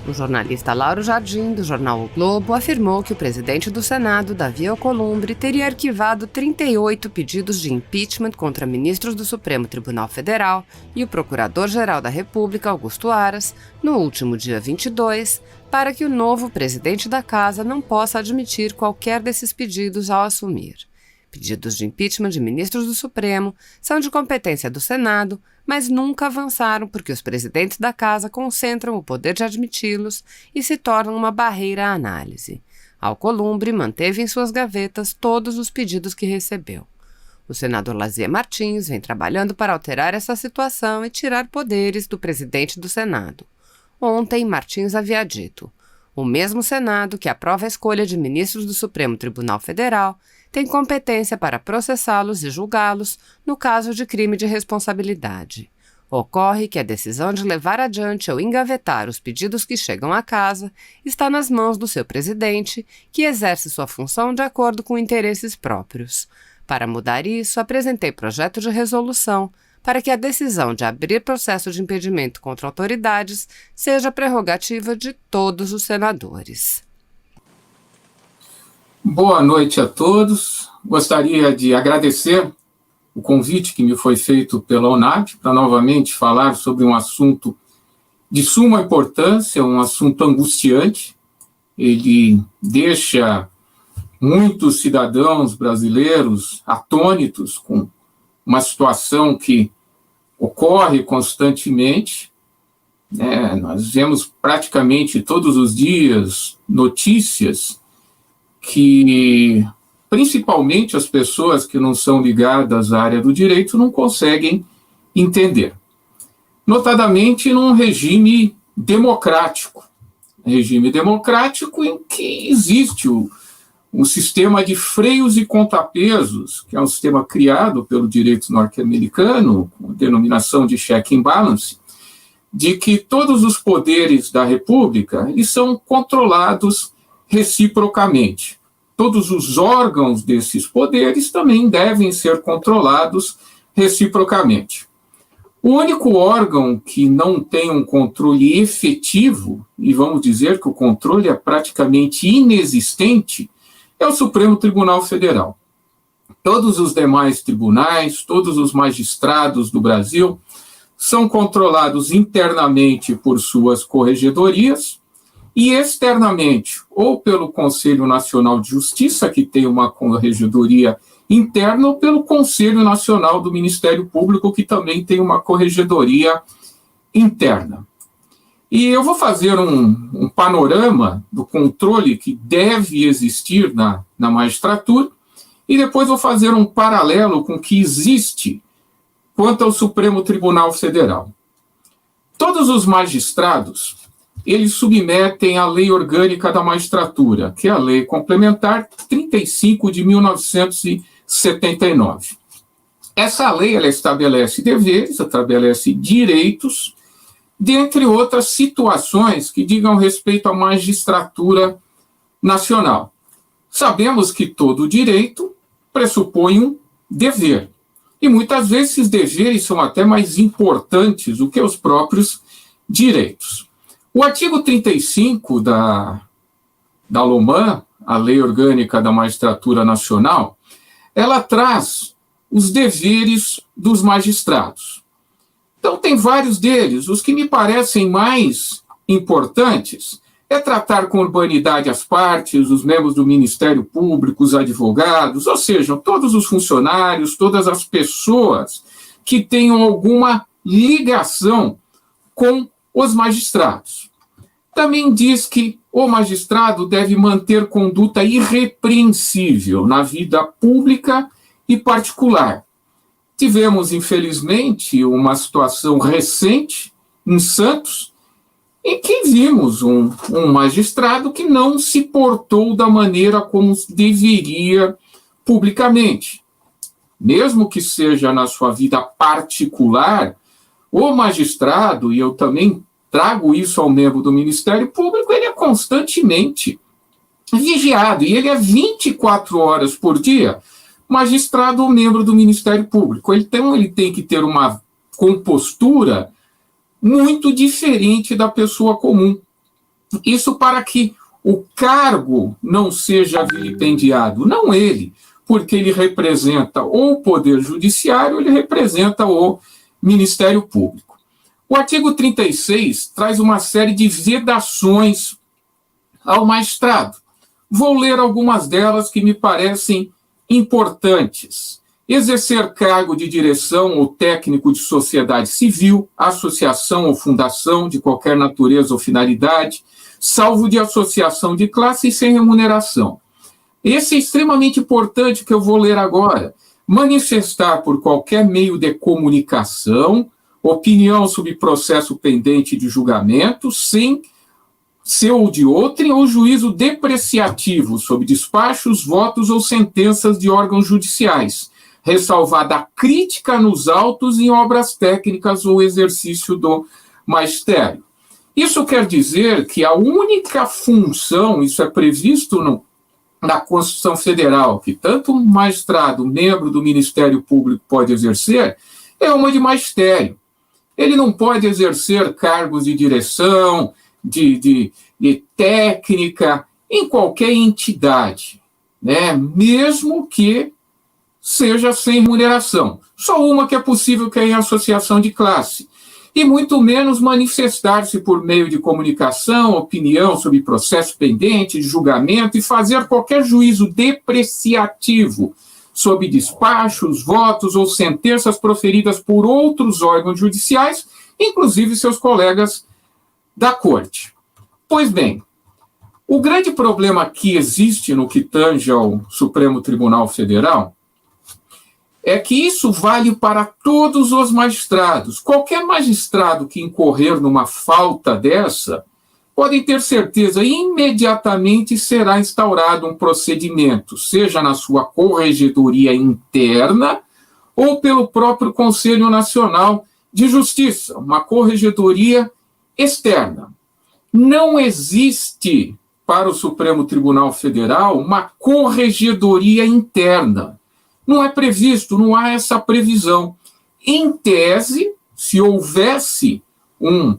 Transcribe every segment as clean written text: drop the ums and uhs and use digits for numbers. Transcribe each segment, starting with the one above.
O jornalista Lauro Jardim, do jornal O Globo, afirmou que o presidente do Senado, Davi Alcolumbre, teria arquivado 38 pedidos de impeachment contra ministros do Supremo Tribunal Federal e o Procurador-Geral da República, Augusto Aras, no último dia 22, para que o novo presidente da Casa não possa admitir qualquer desses pedidos ao assumir. Pedidos de impeachment de ministros do Supremo são de competência do Senado, mas nunca avançaram porque os presidentes da Casa concentram o poder de admiti-los e se tornam uma barreira à análise. Alcolumbre manteve em suas gavetas todos os pedidos que recebeu. O senador Lazier Martins vem trabalhando para alterar essa situação e tirar poderes do presidente do Senado. Ontem, Martins havia dito: o mesmo Senado que aprova a escolha de ministros do Supremo Tribunal Federal tem competência para processá-los e julgá-los no caso de crime de responsabilidade. Ocorre que a decisão de levar adiante ou engavetar os pedidos que chegam à Casa está nas mãos do seu presidente, que exerce sua função de acordo com interesses próprios. Para mudar isso, apresentei projeto de resolução para que a decisão de abrir processo de impedimento contra autoridades seja prerrogativa de todos os senadores. Boa noite a todos. Gostaria de agradecer o convite que me foi feito pela UNAB para novamente falar sobre um assunto de suma importância, um assunto angustiante. Ele deixa muitos cidadãos brasileiros atônitos com uma situação que ocorre constantemente. Nós vemos praticamente todos os dias notícias que, principalmente as pessoas que não são ligadas à área do direito, não conseguem entender. Notadamente num regime democrático em que existe um sistema de freios e contrapesos, que é um sistema criado pelo direito norte-americano, com a denominação de check and balance, de que todos os poderes da República eles são controlados reciprocamente. Todos os órgãos desses poderes também devem ser controlados reciprocamente. O único órgão que não tem um controle efetivo, e vamos dizer que o controle é praticamente inexistente, é o Supremo Tribunal Federal. Todos os demais tribunais, todos os magistrados do Brasil são controlados internamente por suas corregedorias, e externamente, ou pelo Conselho Nacional de Justiça, que tem uma corregedoria interna, ou pelo Conselho Nacional do Ministério Público, que também tem uma corregedoria interna. E eu vou fazer um panorama do controle que deve existir na magistratura, e depois vou fazer um paralelo com o que existe quanto ao Supremo Tribunal Federal. Todos os magistrados eles submetem à Lei Orgânica da Magistratura, que é a Lei Complementar 35 de 1979. Essa lei ela estabelece deveres, estabelece direitos, dentre outras situações que digam respeito à magistratura nacional. Sabemos que todo direito pressupõe um dever, e muitas vezes esses deveres são até mais importantes do que os próprios direitos. O artigo 35 da LOMAN, a Lei Orgânica da Magistratura Nacional, ela traz os deveres dos magistrados. Então, tem vários deles. Os que me parecem mais importantes é tratar com urbanidade as partes, os membros do Ministério Público, os advogados, ou seja, todos os funcionários, todas as pessoas que tenham alguma ligação com os magistrados. Também diz que o magistrado deve manter conduta irrepreensível na vida pública e particular. Tivemos, infelizmente, uma situação recente em Santos, em que vimos um magistrado que não se portou da maneira como deveria publicamente. Mesmo que seja na sua vida particular, o magistrado, e eu também trago isso ao membro do Ministério Público, ele é constantemente vigiado, e ele é 24 horas por dia magistrado ou membro do Ministério Público. Então, ele tem que ter uma compostura muito diferente da pessoa comum. Isso para que o cargo não seja vilipendiado, não ele, porque ele representa ou o Poder Judiciário, ele representa o Ministério Público. O artigo 36 traz uma série de vedações ao magistrado. Vou ler algumas delas que me parecem importantes. Exercer cargo de direção ou técnico de sociedade civil, associação ou fundação de qualquer natureza ou finalidade, salvo de associação de classe e sem remuneração. Esse é extremamente importante que eu vou ler agora. Manifestar por qualquer meio de comunicação opinião sobre processo pendente de julgamento, sem seu ou de outrem, ou juízo depreciativo sobre despachos, votos ou sentenças de órgãos judiciais, ressalvada a crítica nos autos em obras técnicas ou exercício do magistério. Isso quer dizer que a única função, isso é previsto na Constituição Federal, que tanto um magistrado, membro do Ministério Público, pode exercer, é uma de magistério. Ele não pode exercer cargos de direção, de técnica, em qualquer entidade, né? Mesmo que seja sem remuneração. Só uma que é possível, que é em associação de classe. E muito menos manifestar-se por meio de comunicação, opinião sobre processo pendente, de julgamento, e fazer qualquer juízo depreciativo sobre despachos, votos ou sentenças proferidas por outros órgãos judiciais, inclusive seus colegas da Corte. Pois bem, o grande problema que existe no que tange ao Supremo Tribunal Federal é que isso vale para todos os magistrados. Qualquer magistrado que incorrer numa falta dessa, podem ter certeza, imediatamente será instaurado um procedimento, seja na sua corregedoria interna ou pelo próprio Conselho Nacional de Justiça, uma corregedoria externa. Não existe para o Supremo Tribunal Federal uma corregedoria interna. Não é previsto, não há essa previsão. Em tese, se houvesse um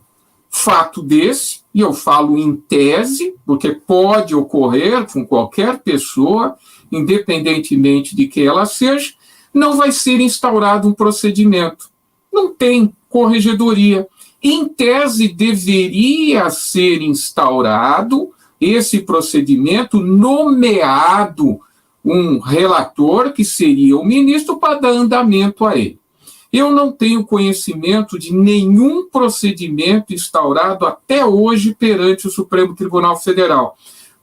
fato desse, e eu falo em tese, porque pode ocorrer com qualquer pessoa, independentemente de que ela seja, não vai ser instaurado um procedimento. Não tem corregedoria. Em tese, deveria ser instaurado esse procedimento, nomeado um relator, que seria o ministro, para dar andamento a ele. Eu não tenho conhecimento de nenhum procedimento instaurado até hoje perante o Supremo Tribunal Federal.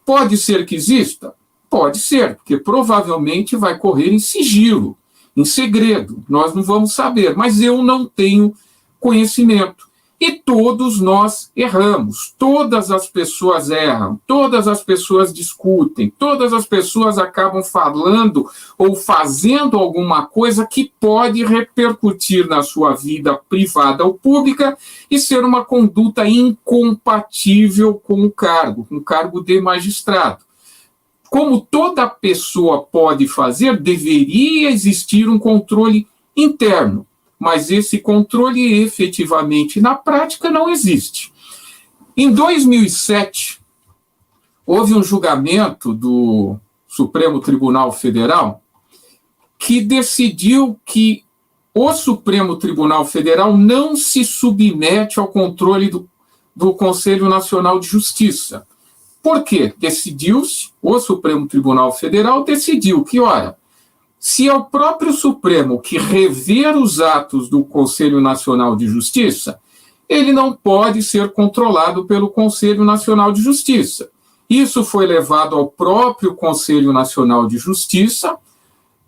Pode ser que exista? Pode ser, porque provavelmente vai correr em sigilo, em segredo. Nós não vamos saber, mas eu não tenho conhecimento. E todos nós erramos, todas as pessoas erram, todas as pessoas discutem, todas as pessoas acabam falando ou fazendo alguma coisa que pode repercutir na sua vida privada ou pública e ser uma conduta incompatível com o cargo de magistrado. Como toda pessoa pode fazer, deveria existir um controle interno. Mas esse controle, efetivamente, na prática, não existe. Em 2007, houve um julgamento do Supremo Tribunal Federal que decidiu que o Supremo Tribunal Federal não se submete ao controle do Conselho Nacional de Justiça. Por quê? O Supremo Tribunal Federal decidiu que, ora, se é o próprio Supremo que rever os atos do Conselho Nacional de Justiça, ele não pode ser controlado pelo Conselho Nacional de Justiça. Isso foi levado ao próprio Conselho Nacional de Justiça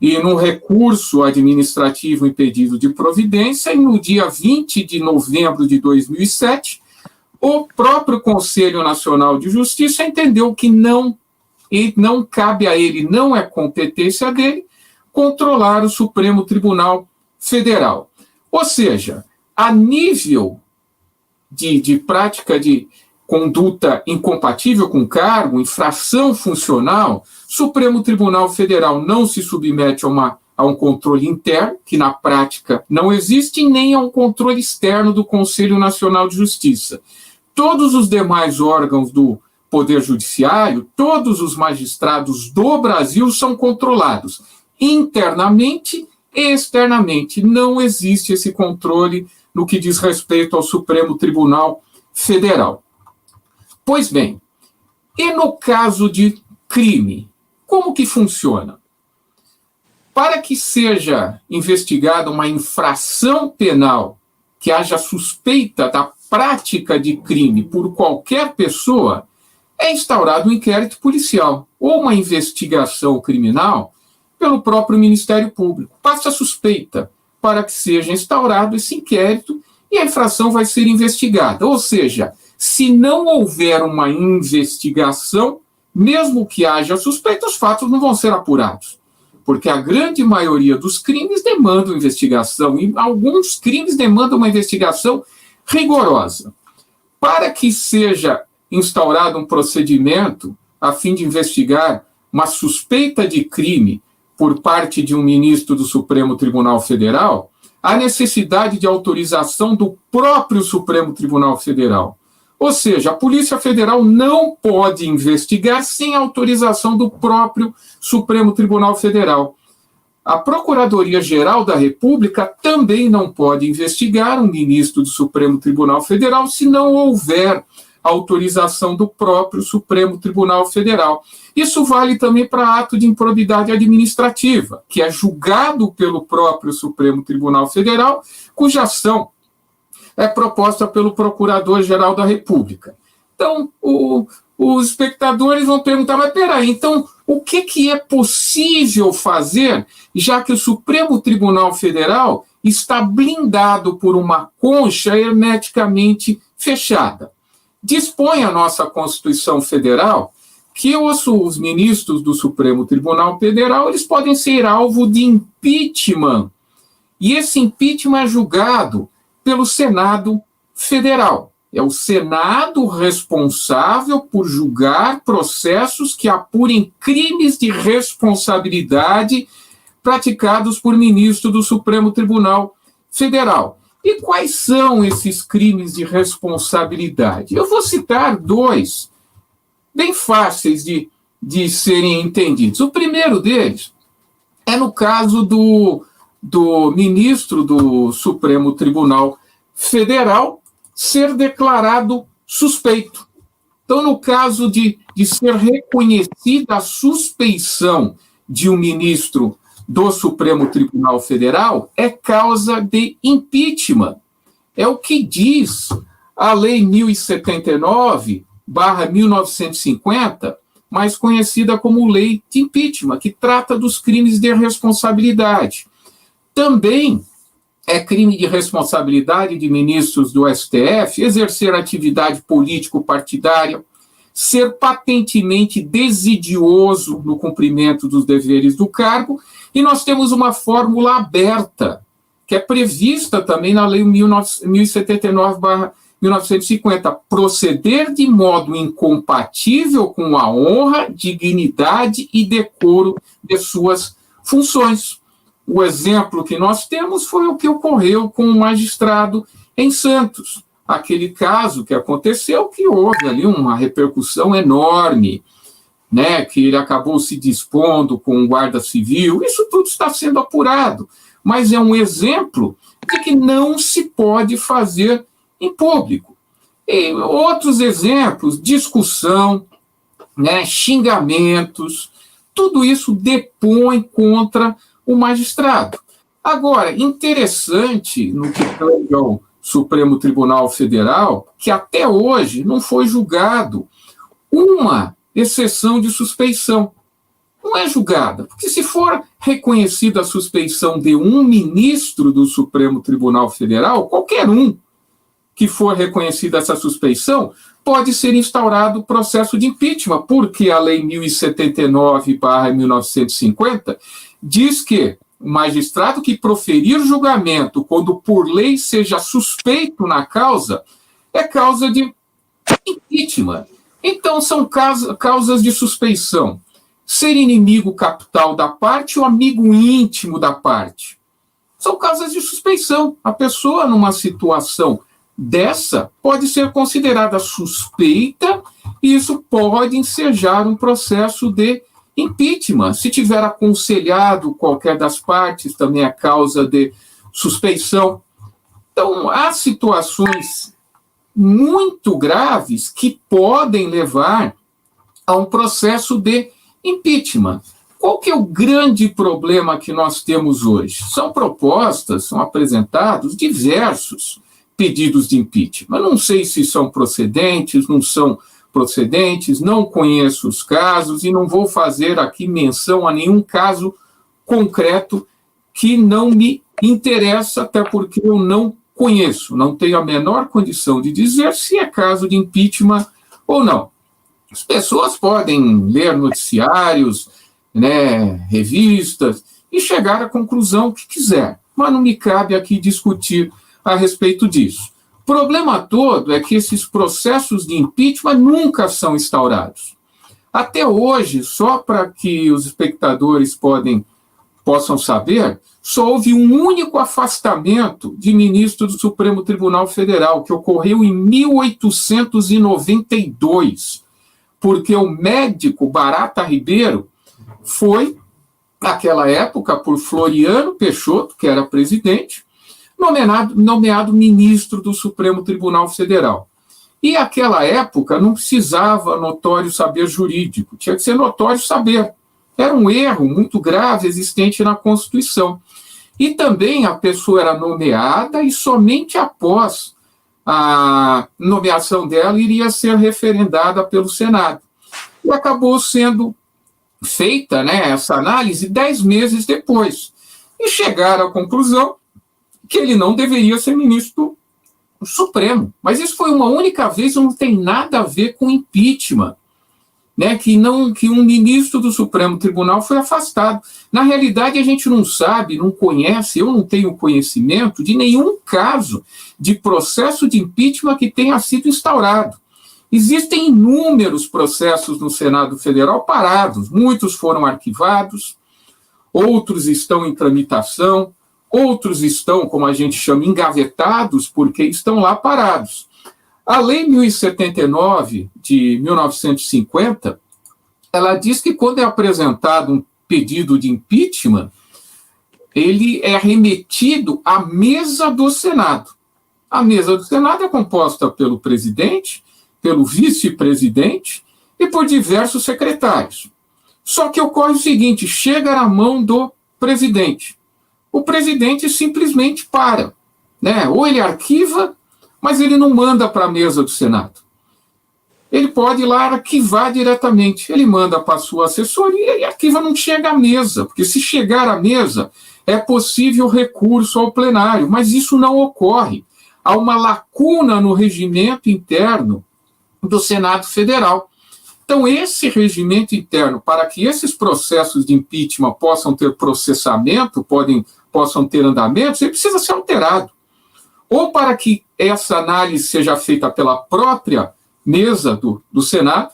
e num recurso administrativo em pedido de providência, e no dia 20 de novembro de 2007, o próprio Conselho Nacional de Justiça entendeu que não cabe a ele, não é competência dele, controlar o Supremo Tribunal Federal. Ou seja, a nível de prática de conduta incompatível com o cargo, infração funcional, Supremo Tribunal Federal não se submete a um controle interno, que na prática não existe, nem a um controle externo do Conselho Nacional de Justiça. todos os demais órgãos do Poder Judiciário, todos os magistrados do Brasil são controlados internamente e externamente. Não existe esse controle no que diz respeito ao Supremo Tribunal Federal. Pois bem, e no caso de crime, como que funciona? Para que seja investigada uma infração penal, que haja suspeita da prática de crime por qualquer pessoa, é instaurado um inquérito policial ou uma investigação criminal pelo próprio Ministério Público. Passa a suspeita para que seja instaurado esse inquérito e a infração vai ser investigada. Ou seja, se não houver uma investigação, mesmo que haja suspeita, os fatos não vão ser apurados, porque a grande maioria dos crimes demandam investigação e alguns crimes demandam uma investigação rigorosa. Para que seja instaurado um procedimento a fim de investigar uma suspeita de crime por parte de um ministro do Supremo Tribunal Federal, há necessidade de autorização do próprio Supremo Tribunal Federal. Ou seja, a Polícia Federal não pode investigar sem autorização do próprio Supremo Tribunal Federal. A Procuradoria-Geral da República também não pode investigar um ministro do Supremo Tribunal Federal se não houver autorização do próprio Supremo Tribunal Federal. Isso vale também para ato de improbidade administrativa, que é julgado pelo próprio Supremo Tribunal Federal, cuja ação é proposta pelo Procurador-Geral da República. Então, os espectadores vão perguntar, mas peraí, então o que é possível fazer, já que o Supremo Tribunal Federal está blindado por uma concha hermeticamente fechada? Dispõe a nossa Constituição Federal que os ministros do Supremo Tribunal Federal eles podem ser alvo de impeachment, e esse impeachment é julgado pelo Senado Federal. É o Senado responsável por julgar processos que apurem crimes de responsabilidade praticados por ministro do Supremo Tribunal Federal. E quais são esses crimes de responsabilidade? Eu vou citar dois, bem fáceis de serem entendidos. O primeiro deles é no caso do ministro do Supremo Tribunal Federal ser declarado suspeito. Então, no caso de ser reconhecida a suspeição de um ministro do Supremo Tribunal Federal, é causa de impeachment. É o que diz a Lei 1079/1950, mais conhecida como Lei de Impeachment, que trata dos crimes de responsabilidade. Também é crime de responsabilidade de ministros do STF exercer atividade político-partidária, ser patentemente desidioso no cumprimento dos deveres do cargo, e nós temos uma fórmula aberta, que é prevista também na Lei 1079/1950, proceder de modo incompatível com a honra, dignidade e decoro de suas funções. O exemplo que nós temos foi o que ocorreu com o magistrado em Santos. Aquele caso que aconteceu, que houve ali uma repercussão enorme, né, que ele acabou se dispondo com o guarda civil. Isso tudo está sendo apurado, mas é um exemplo de que não se pode fazer em público. E outros exemplos, discussão, né, xingamentos, tudo isso depõe contra o magistrado. Agora, interessante no que tange ao Supremo Tribunal Federal, que até hoje não foi julgado uma exceção de suspeição. Não é julgada, porque se for reconhecida a suspeição de um ministro do Supremo Tribunal Federal, qualquer um que for reconhecida essa suspeição, pode ser instaurado o processo de impeachment, porque a Lei 1079/1950 diz que o magistrado que proferir julgamento quando por lei seja suspeito na causa, é causa de impeachment. Então, são causas de suspeição. Ser inimigo capital da parte ou amigo íntimo da parte. São causas de suspeição. A pessoa, numa situação dessa pode ser considerada suspeita e isso pode ensejar um processo de impeachment. Se tiver aconselhado qualquer das partes, também é causa de suspeição. Então, há situações muito graves que podem levar a um processo de impeachment. Qual que é o grande problema que nós temos hoje? São propostas, são apresentados diversos pedidos de impeachment. Não sei se são procedentes, não são procedentes, não conheço os casos e não vou fazer aqui menção a nenhum caso concreto que não me interessa, até porque eu não conheço, não tenho a menor condição de dizer se é caso de impeachment ou não. As pessoas podem ler noticiários, revistas, e chegar à conclusão que quiser, mas não me cabe aqui discutir a respeito disso. O problema todo é que esses processos de impeachment nunca são instaurados. Até hoje, só para que os espectadores possam saber, só houve um único afastamento de ministro do Supremo Tribunal Federal, que ocorreu em 1892, porque o médico Barata Ribeiro foi, naquela época, por Floriano Peixoto, que era presidente, nomeado ministro do Supremo Tribunal Federal. E naquela época não precisava notório saber jurídico, tinha que ser notório saber. Era um erro muito grave existente na Constituição. E também a pessoa era nomeada e somente após a nomeação dela iria ser referendada pelo Senado. E acabou sendo feita essa análise 10 meses depois. E chegaram à conclusão que ele não deveria ser ministro do Supremo. Mas isso foi uma única vez, não tem nada a ver com impeachment. Que um ministro do Supremo Tribunal foi afastado. Na realidade, a gente não sabe, não conhece, eu não tenho conhecimento de nenhum caso de processo de impeachment que tenha sido instaurado. Existem inúmeros processos no Senado Federal parados, muitos foram arquivados, outros estão em tramitação, outros estão, como a gente chama, engavetados, porque estão lá parados. A Lei 1079, de 1950, ela diz que quando é apresentado um pedido de impeachment, ele é remetido à mesa do Senado. A mesa do Senado é composta pelo presidente, pelo vice-presidente e por diversos secretários. Só que ocorre o seguinte, chega na mão do presidente. O presidente simplesmente para, ou ele arquiva, mas ele não manda para a mesa do Senado. Ele pode ir lá arquivar diretamente. Ele manda para a sua assessoria e arquiva, não chega à mesa, porque se chegar à mesa, é possível recurso ao plenário, mas isso não ocorre. Há uma lacuna no regimento interno do Senado Federal. Então, esse regimento interno, para que esses processos de impeachment possam ter processamento, possam ter andamentos, ele precisa ser alterado. Ou para que essa análise seja feita pela própria mesa do Senado,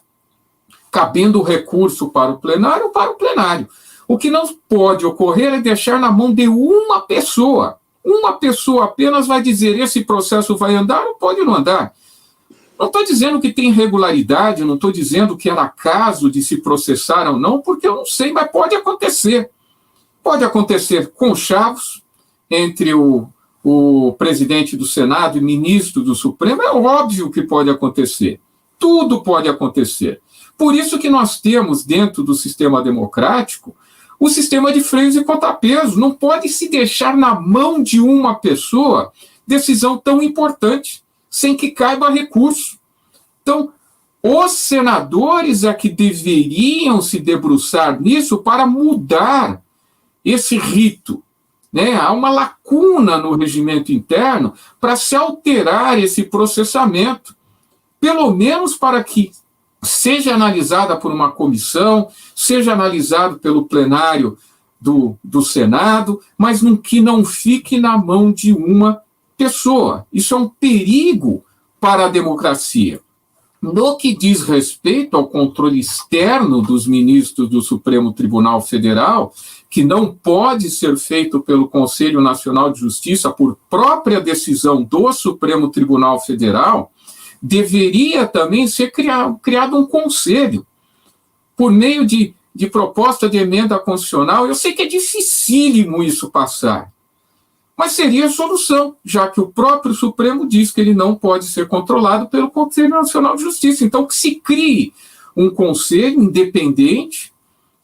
cabendo o recurso para o plenário ou para o plenário. O que não pode ocorrer é deixar na mão de uma pessoa. Uma pessoa apenas vai dizer esse processo vai andar ou pode não andar. Não estou dizendo que tem irregularidade, não estou dizendo que era caso de se processar ou não, porque eu não sei, mas pode acontecer. Pode acontecer conchavos entre o presidente do Senado e ministro do Supremo, é óbvio que pode acontecer. Tudo pode acontecer. Por isso que nós temos, dentro do sistema democrático, o sistema de freios e contrapesos. Não pode se deixar na mão de uma pessoa decisão tão importante, sem que caiba recurso. Então, os senadores é que deveriam se debruçar nisso para mudar esse rito. Há uma lacuna no regimento interno para se alterar esse processamento, pelo menos para que seja analisada por uma comissão, seja analisado pelo plenário do Senado, mas que não fique na mão de uma pessoa. Isso é um perigo para a democracia. No que diz respeito ao controle externo dos ministros do Supremo Tribunal Federal, que não pode ser feito pelo Conselho Nacional de Justiça por própria decisão do Supremo Tribunal Federal, deveria também ser criado um conselho, por meio de proposta de emenda constitucional. Eu sei que é dificílimo isso passar, mas seria a solução, já que o próprio Supremo diz que ele não pode ser controlado pelo Conselho Nacional de Justiça. Então, que se crie um conselho independente.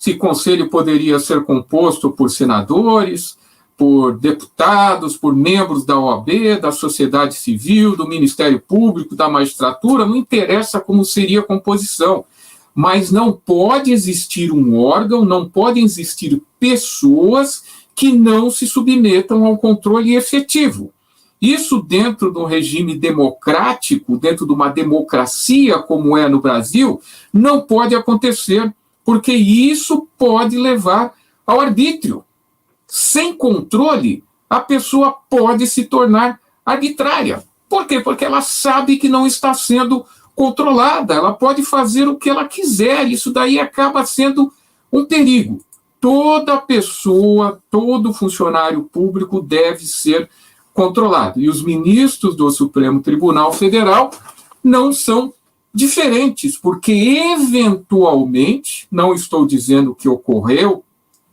Esse conselho poderia ser composto por senadores, por deputados, por membros da OAB, da sociedade civil, do Ministério Público, da magistratura, não interessa como seria a composição, mas não pode existir um órgão, não podem existir pessoas que não se submetam ao controle efetivo. Isso dentro de um regime democrático, dentro de uma democracia como é no Brasil, não pode acontecer, porque isso pode levar ao arbítrio. Sem controle, a pessoa pode se tornar arbitrária. Por quê? Porque ela sabe que não está sendo controlada, ela pode fazer o que ela quiser, isso daí acaba sendo um perigo. Toda pessoa, todo funcionário público deve ser controlado. E os ministros do Supremo Tribunal Federal não são diferentes, porque eventualmente, não estou dizendo que ocorreu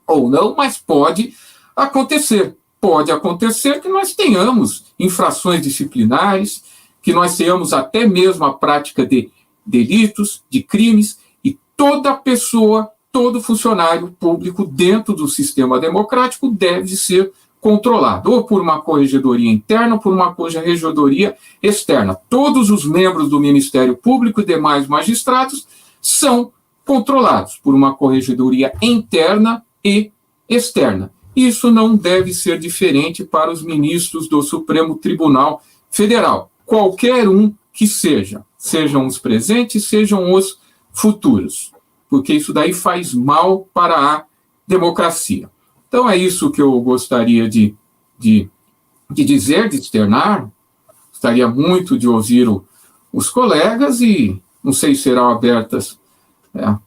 ou não, mas pode acontecer. Pode acontecer que nós tenhamos infrações disciplinares, que nós tenhamos até mesmo a prática de delitos, de crimes, e toda pessoa, todo funcionário público dentro do sistema democrático deve ser controlado, ou por uma corregedoria interna, ou por uma corregedoria externa. Todos os membros do Ministério Público e demais magistrados são controlados por uma corregedoria interna e externa. Isso não deve ser diferente para os ministros do Supremo Tribunal Federal, qualquer um que sejam os presentes, sejam os futuros, porque isso daí faz mal para a democracia. Então, é isso que eu gostaria de dizer, de externar. Gostaria muito de ouvir os colegas e não sei se serão abertas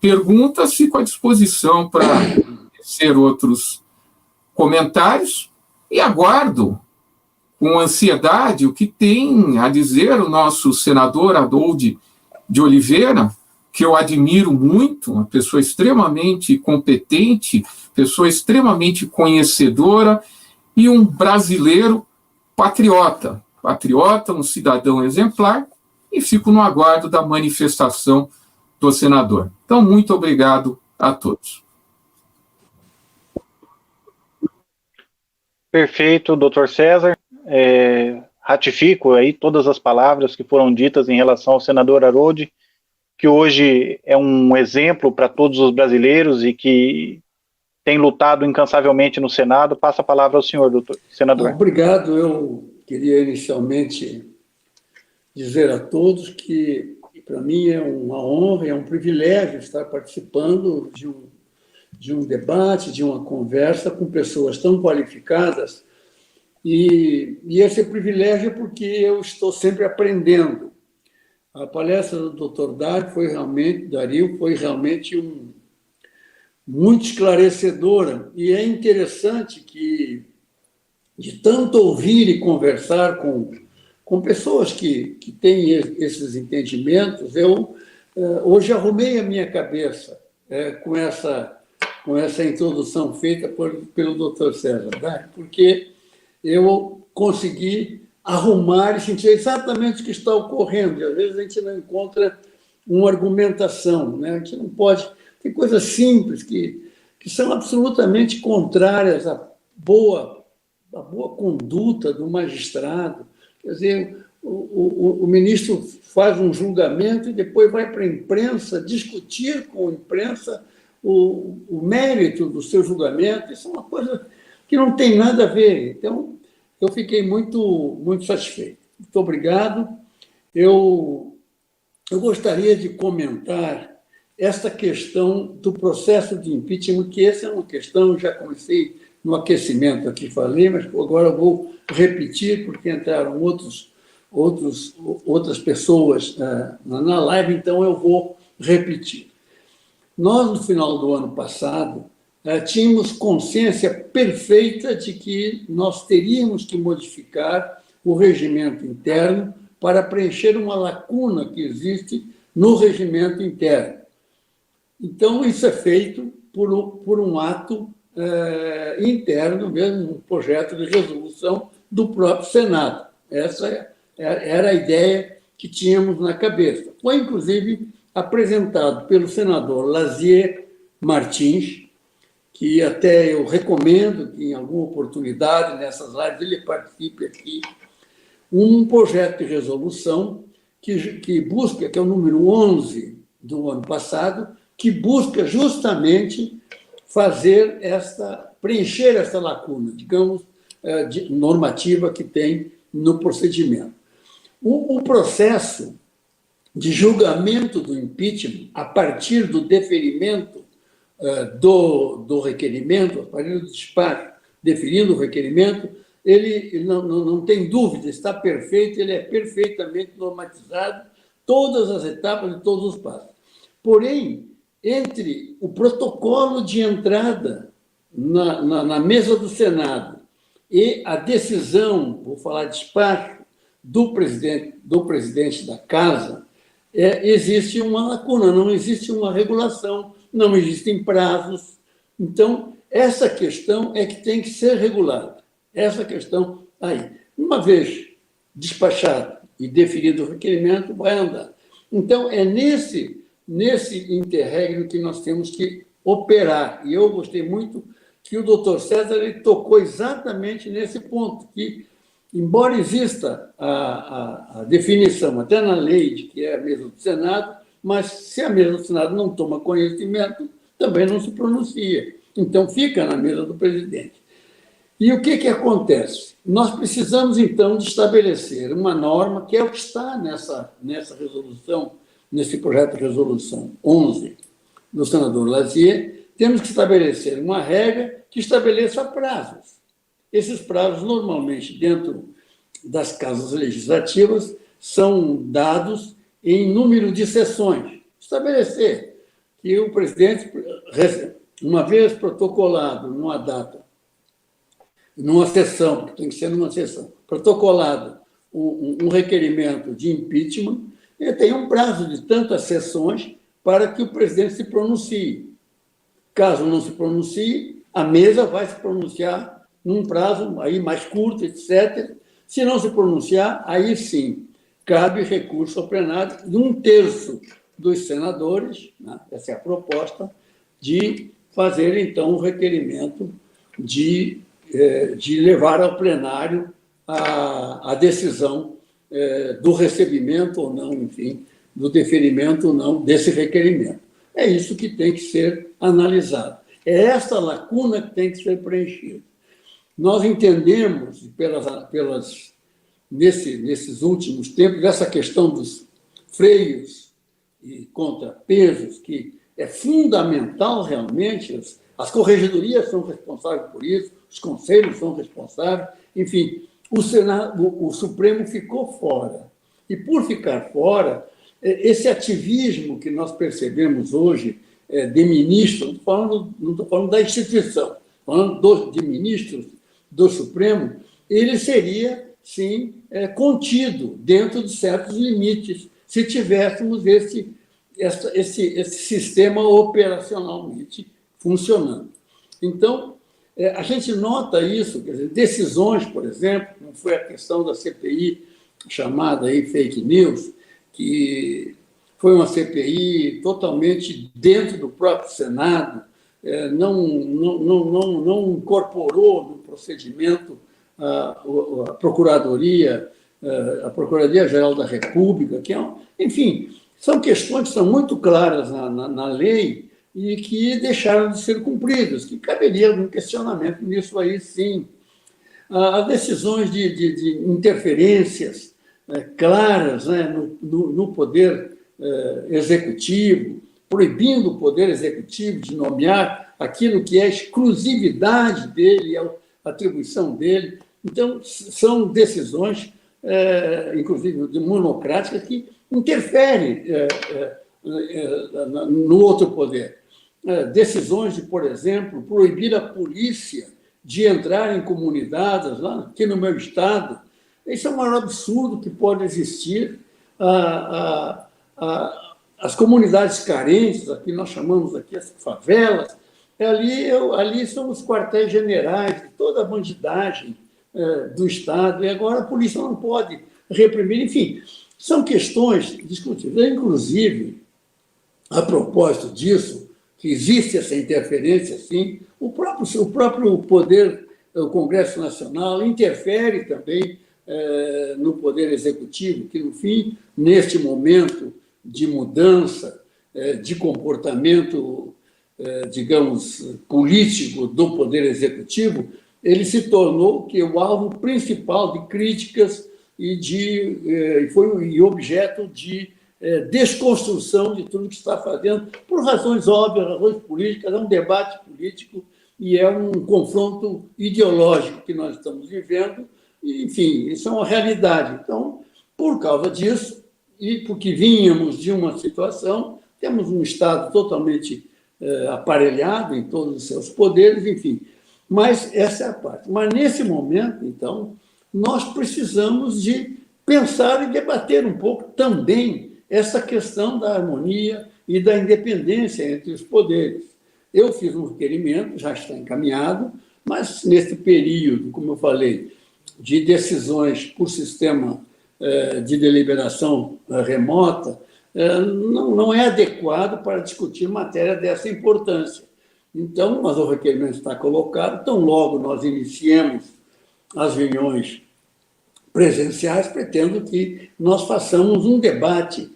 perguntas, fico à disposição para ser outros comentários e aguardo com ansiedade o que tem a dizer o nosso senador Harold de Oliveira, que eu admiro muito, uma pessoa extremamente competente, pessoa extremamente conhecedora e um brasileiro patriota, um cidadão exemplar, e fico no aguardo da manifestação do senador. Então, muito obrigado a todos. Perfeito, doutor César. Ratifico aí todas as palavras que foram ditas em relação ao senador Harold, que hoje é um exemplo para todos os brasileiros e que tem lutado incansavelmente no Senado. Passa a palavra ao senhor, doutor senador. Obrigado. Eu queria inicialmente dizer a todos que, para mim, é uma honra, é um privilégio estar participando de um debate, de uma conversa com pessoas tão qualificadas. E esse privilégio é porque eu estou sempre aprendendo. A palestra do Dr. Dario foi realmente muito esclarecedora, e é interessante que, de tanto ouvir e conversar com pessoas que têm esses entendimentos, eu hoje arrumei a minha cabeça com essa introdução feita pelo Dr. César, né? Porque eu consegui arrumar e sentir exatamente o que está ocorrendo. E, às vezes, a gente não encontra uma argumentação, né? A gente não pode... Tem coisas simples que são absolutamente contrárias à boa conduta do magistrado. Quer dizer, o ministro faz um julgamento e depois vai para a imprensa discutir com a imprensa o mérito do seu julgamento. Isso é uma coisa que não tem nada a ver. Então, eu fiquei muito satisfeito. Muito obrigado. Eu gostaria de comentar esta questão do processo de impeachment, que essa é uma questão, já comecei no aquecimento aqui, falei, mas agora eu vou repetir, porque entraram outras pessoas na live, então eu vou repetir. Nós, no final do ano passado, tínhamos consciência perfeita de que nós teríamos que modificar o regimento interno para preencher uma lacuna que existe no regimento interno. Então, isso é feito por um ato interno, mesmo um projeto de resolução do próprio Senado. Essa era a ideia que tínhamos na cabeça. Foi, inclusive, apresentado pelo senador Lazier Martins, que até eu recomendo que, em alguma oportunidade, nessas lives, ele participe aqui, um projeto de resolução que busca, que é o número 11 do ano passado, que busca justamente preencher essa lacuna, digamos, normativa que tem no procedimento. O processo de julgamento do impeachment, a partir do deferimento do requerimento, a partir do despacho deferindo o requerimento, ele não tem dúvida, está perfeito, ele é perfeitamente normatizado, todas as etapas e todos os passos. Porém, entre o protocolo de entrada na mesa do Senado e a decisão, vou falar despacho, do presidente da Casa, existe uma lacuna, não existe uma regulação, não existem prazos. Então, essa questão é que tem que ser regulada. Essa questão aí. Uma vez despachado e definido o requerimento, vai andar. Então, é nesse interregno que nós temos que operar. E eu gostei muito que o doutor César ele tocou exatamente nesse ponto, que, embora exista a definição, até na lei, de que é a mesa do Senado, mas se a mesa do Senado não toma conhecimento, também não se pronuncia. Então, fica na mesa do presidente. E o que acontece? Nós precisamos, então, de estabelecer uma norma, que é o que está nessa resolução, nesse projeto de resolução 11 do senador Lazier. Temos que estabelecer uma regra que estabeleça prazos. Esses prazos, normalmente, dentro das casas legislativas, são dados em número de sessões. Estabelecer que o presidente, uma vez protocolado numa data, numa sessão, porque tem que ser numa sessão, protocolado um requerimento de impeachment, ele tem um prazo de tantas sessões para que o presidente se pronuncie. Caso não se pronuncie, a mesa vai se pronunciar num prazo aí mais curto, etc. Se não se pronunciar, aí sim, cabe recurso ao plenário de 1/3 dos senadores, né? Essa é a proposta, de fazer, então, o requerimento de levar ao plenário a decisão do recebimento ou não, enfim, do deferimento ou não desse requerimento. É isso que tem que ser analisado. É essa lacuna que tem que ser preenchida. Nós entendemos, nesses últimos tempos, essa questão dos freios e contrapesos, que é fundamental realmente, as corregedorias são responsáveis por isso, os conselhos são responsáveis, enfim, o Supremo ficou fora. E, por ficar fora, esse ativismo que nós percebemos hoje de ministros, não estou falando da instituição, falando de ministros do Supremo, ele seria, sim, contido dentro de certos limites, se tivéssemos esse sistema operacionalmente funcionando. Então, a gente nota isso, quer dizer, decisões, por exemplo, como foi a questão da CPI, chamada aí fake news, que foi uma CPI totalmente dentro do próprio Senado, não incorporou no procedimento a Procuradoria-Geral da República, que enfim, são questões que são muito claras na lei e que deixaram de ser cumpridas, que caberia algum questionamento nisso aí, sim. As decisões de interferências claras, né, no poder executivo, proibindo o poder executivo de nomear aquilo que é exclusividade dele, a atribuição dele. Então, são decisões inclusive monocrática, que interfere no outro poder. Decisões de, por exemplo, proibir a polícia de entrar em comunidades, lá aqui no meu estado. Isso é um maior absurdo que pode existir. As comunidades carentes, aqui nós chamamos aqui as favelas, ali são os quartéis generais de toda a bandidagem do Estado, e agora a polícia não pode reprimir. Enfim, são questões discutíveis. Inclusive, a propósito disso, que existe essa interferência, sim, o próprio poder, o Congresso Nacional, interfere também no Poder Executivo, que, no fim, neste momento de mudança de comportamento, digamos, político do Poder Executivo, ele se tornou o alvo principal de críticas e foi objeto de desconstrução de tudo que está fazendo, por razões óbvias, razões políticas. É um debate político e é um confronto ideológico que nós estamos vivendo. E, enfim, isso é uma realidade. Então, por causa disso, e porque vínhamos de uma situação, temos um Estado totalmente aparelhado em todos os seus poderes, enfim. Mas essa é a parte. Mas, nesse momento, então, nós precisamos de pensar e debater um pouco também essa questão da harmonia e da independência entre os poderes. Eu fiz um requerimento, já está encaminhado, mas nesse período, como eu falei, de decisões por sistema de deliberação remota, não é adequado para discutir matéria dessa importância. Então, mas o requerimento está colocado, tão logo nós iniciemos as reuniões presenciais, pretendo que nós façamos um debate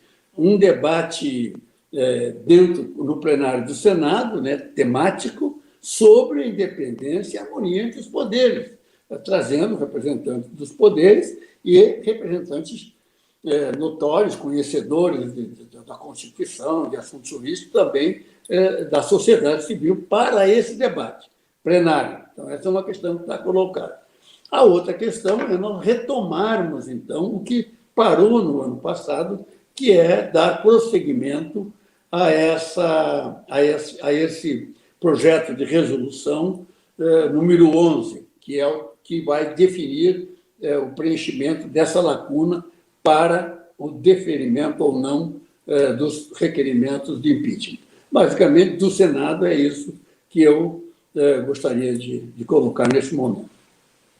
dentro no plenário do Senado, né, temático, sobre a independência e a harmonia entre os poderes, trazendo representantes dos poderes e representantes notórios, conhecedores da Constituição, de assuntos jurídicos, também da sociedade civil, para esse debate plenário. Então, essa é uma questão que está colocada. A outra questão é nós retomarmos, então, o que parou no ano passado, que é dar prosseguimento a esse projeto de resolução número 11, que é o que vai definir o preenchimento dessa lacuna para o deferimento ou não dos requerimentos de impeachment. Basicamente, do Senado, é isso que eu gostaria de colocar nesse momento.